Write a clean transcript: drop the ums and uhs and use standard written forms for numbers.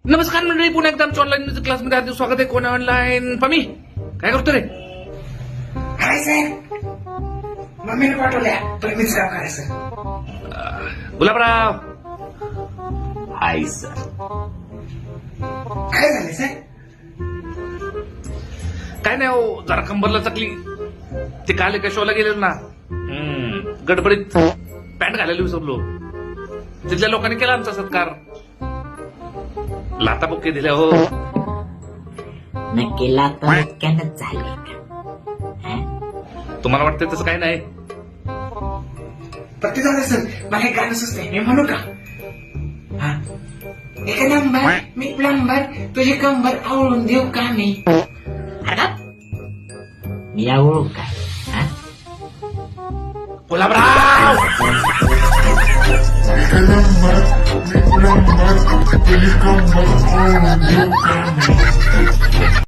नमस्कार मंडळी, पुन्हा एकदा आमच्या ऑनलाईन म्युझिक क्लासमध्ये आधी स्वागत आहे. कोण ऑनलाईन? पमी काय करतो रे? हाय साहेब, मम्मीने पाठवल्या प्रेमीच काम करायचं. गुलाबराव. Hi sir. काय झाले साहेब? काय नाही हो, जरा कंबरला चकली. ते काल एका शोला गेलेलो ना, गडबडीत पॅन्ट घालायला विसरलो. तिथल्या लोकांनी केला आमचा सत्कार. लाता बुक्के दिल्या हो. नक्की लाता इतक्यानंच झाले का? तुम्हाला वाटतं तसं काय नाही? पत्ती जाऊ दे सर, मला एक गाणं सुचतंय, मी म्हणू का? हा. एक नंबर मी प्लंबर, तुझी कंबर आवळून देऊ का मी? मी आवडू का? गुलाबराव. Remember,